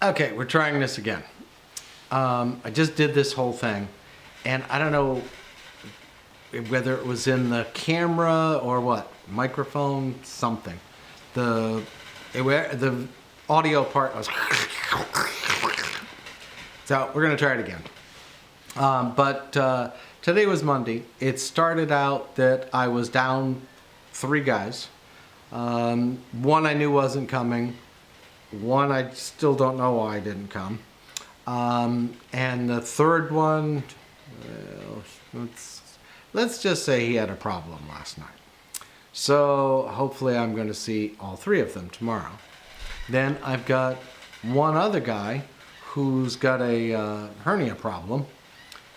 Okay, we're trying this again. I just did this whole thing, and I don't know whether it was in the camera or what, microphone, something. The audio part was. So we're gonna try it again. But today was Monday. It started out that I was down 3 guys. One I knew wasn't coming. One I still don't know why I didn't come. And the third one, well, let's just say he had a problem last night. So hopefully I'm going to see all 3 of them tomorrow. Then I've got one other guy who's got a hernia problem.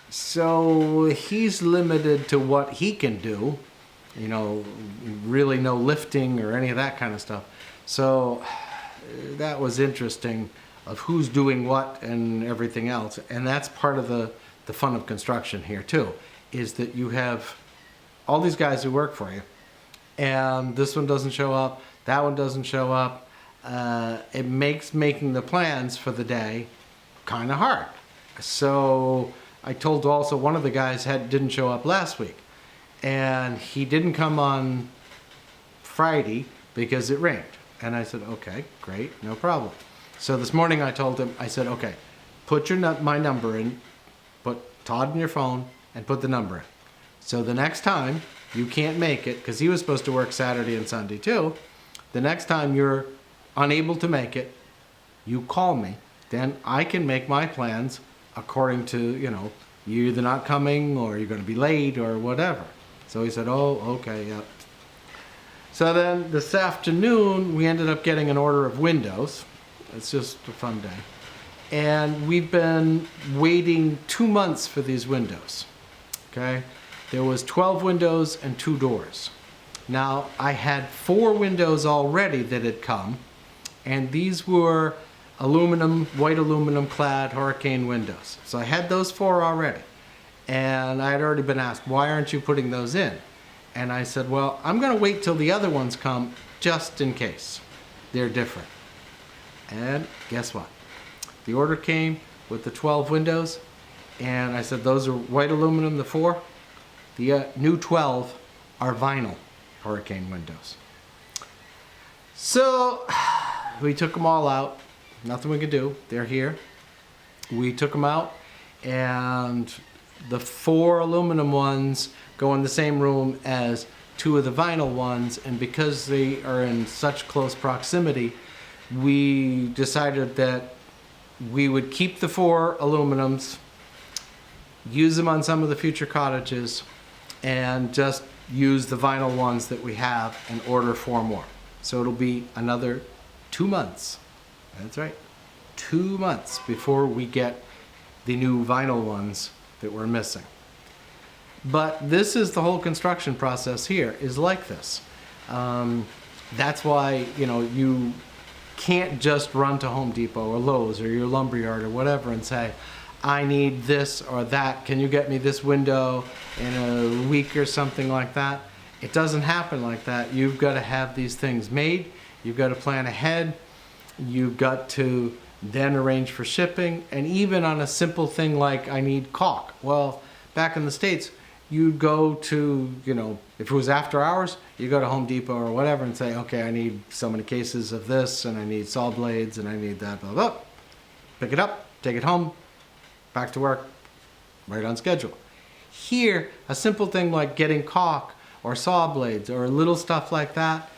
So he's limited to what he can do. You know, really no lifting or any of that kind of stuff. So that was interesting of who's doing what and everything else. And that's part of the fun of construction here too, is that you have all these guys who work for you, and this one doesn't show up, that one doesn't show up. It makes making the plans for the day kind of hard. So I told also one of the guys didn't show up last week, and he didn't come on Friday because it rained. And I said, okay, great, no problem. So this morning I told him, I said, okay, put my number in, put Todd in your phone, and put the number in. So the next time you can't make it, because he was supposed to work Saturday and Sunday too, the next time you're unable to make it, you call me. Then I can make my plans according to, you know, you're either not coming or you're going to be late or whatever. So he said, oh, okay, yep. So then this afternoon, we ended up getting an order of windows. It's just a fun day. And we've been waiting 2 months for these windows, okay? There was 12 windows and 2 doors. Now, I had 4 windows already that had come, and these were white aluminum clad hurricane windows. So I had those 4 already. And I had already been asked, why aren't you putting those in? And I said, well, I'm going to wait till the other ones come just in case. They're different. And guess what? The order came with the 12 windows, and I said, those are white aluminum, the 4. The new 12 are vinyl hurricane windows. So we took them all out. Nothing we could do. They're here. We took them out, and the 4 aluminum ones go in the same room as 2 of the vinyl ones, and because they are in such close proximity, we decided that we would keep the 4 aluminums, use them on some of the future cottages, and just use the vinyl ones that we have and order 4 more. So it'll be another 2 months. That's right, 2 months before we get the new vinyl ones that we're missing. But this is the whole construction process here is like this. That's why, you know, you can't just run to Home Depot or Lowe's or your lumberyard or whatever and say, I need this or that. Can you get me this window in a week or something like that? It doesn't happen like that. You've got to have these things made. You've got to plan ahead. You've got to then arrange for shipping. And even on a simple thing like I need caulk. Well, back in the States, you'd go to, you know, if it was after hours, you go to Home Depot or whatever and say, okay, I need so many cases of this, and I need saw blades, and I need that, blah, blah. Pick it up, take it home, back to work, right on schedule. Here, a simple thing like getting caulk or saw blades or little stuff like that,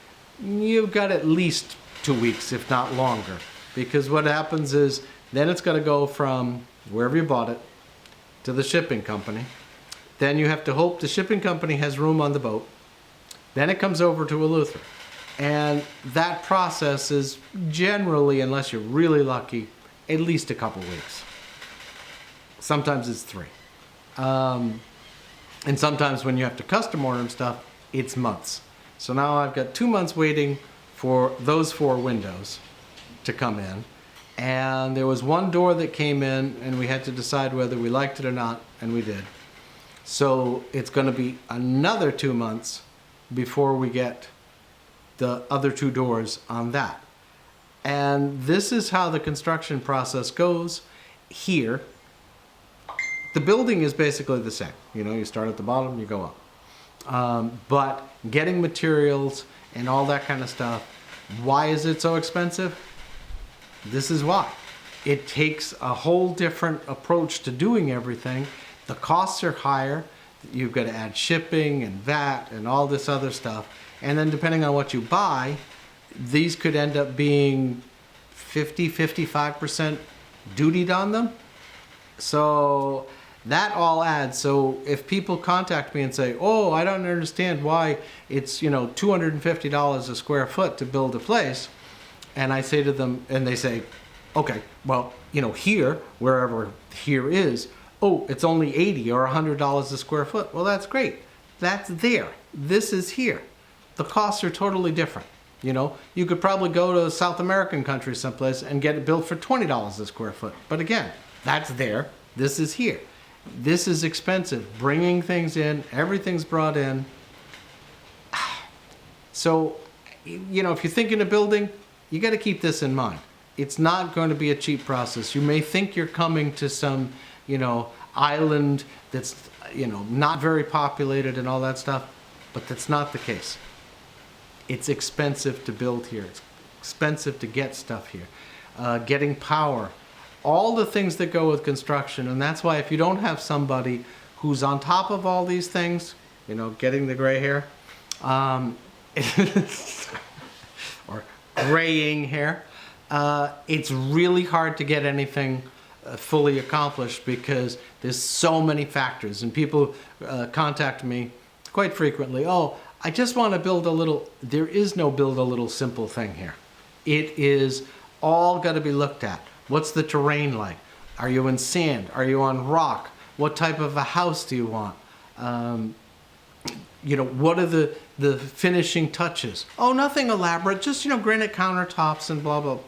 you've got at least 2 weeks, if not longer. Because what happens is, then it's got to go from wherever you bought it to the shipping company. Then you have to hope the shipping company has room on the boat. Then it comes over to Eleuthera. And that process is generally, unless you're really lucky, at least a couple weeks. Sometimes it's 3. And sometimes when you have to custom order stuff, it's months. So now I've got 2 months waiting for those 4 windows to come in. And there was 1 door that came in, and we had to decide whether we liked it or not, and we did. So it's going to be another 2 months before we get the other 2 doors on that. And this is how the construction process goes here. The building is basically the same. You know, you start at the bottom, you go up. But getting materials and all that kind of stuff, why is it so expensive? This is why. It takes a whole different approach to doing everything. The costs are higher. You've got to add shipping and VAT and all this other stuff. And then depending on what you buy, these could end up being 50-55% dutied on them. So that all adds. So if people contact me and say, oh, I don't understand why it's, you know, $250 a square foot to build a place, and I say to them, and they say, okay, well, you know, here, wherever here is, oh, it's only $80 or $100 a square foot. Well, that's great. That's there. This is here. The costs are totally different. You know, you could probably go to a South American country someplace and get it built for $20 a square foot. But again, that's there. This is here. This is expensive. Bringing things in, everything's brought in. So, you know, if you're thinking of building, you got to keep this in mind. It's not going to be a cheap process. You may think you're coming to some, you know, island that's, you know, not very populated and all that stuff, but that's not the case. It's expensive to build here. It's expensive to get stuff here. Getting power, all the things that go with construction. And that's why if you don't have somebody who's on top of all these things, you know, getting the gray hair, or graying hair, it's really hard to get anything fully accomplished because there's so many factors. And people contact me quite frequently, oh, I just want to build a little. There is no build a little simple thing here. It is all got to be looked at. What's the terrain like? Are you in sand? Are you on rock? What type of a house do you want? You know, what are the finishing touches? Oh, nothing elaborate, just, you know, granite countertops and blah, blah.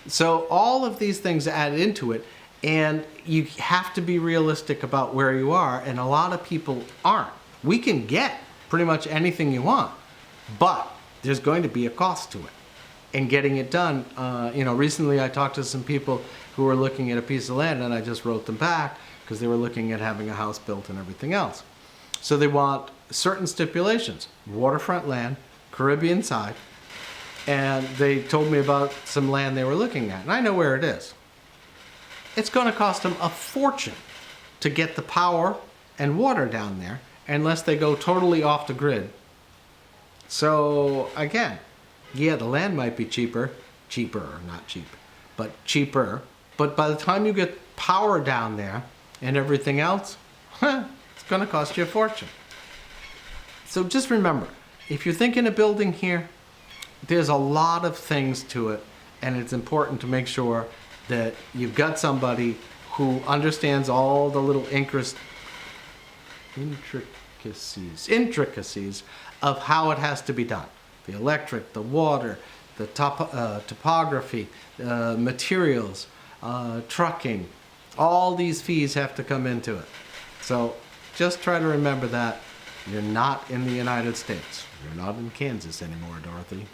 So all of these things add into it, and you have to be realistic about where you are, and a lot of people aren't. We can get pretty much anything you want, but there's going to be a cost to it. And getting it done, you know, recently I talked to some people who were looking at a piece of land, and I just wrote them back because they were looking at having a house built and everything else. So they want certain stipulations, waterfront land, Caribbean side, and they told me about some land they were looking at, and I know where it is. It's going to cost them a fortune to get the power and water down there unless they go totally off the grid. So again, yeah, the land might be cheaper, not cheap, but cheaper. But by the time you get power down there and everything else, it's going to cost you a fortune. So just remember, if you're thinking of building here, there's a lot of things to it, and it's important to make sure that you've got somebody who understands all the little intricacies of how it has to be done. The electric, the water, the topography, materials, trucking, all these fees have to come into it. So just try to remember that you're not in the United States. You're not in Kansas anymore, Dorothy.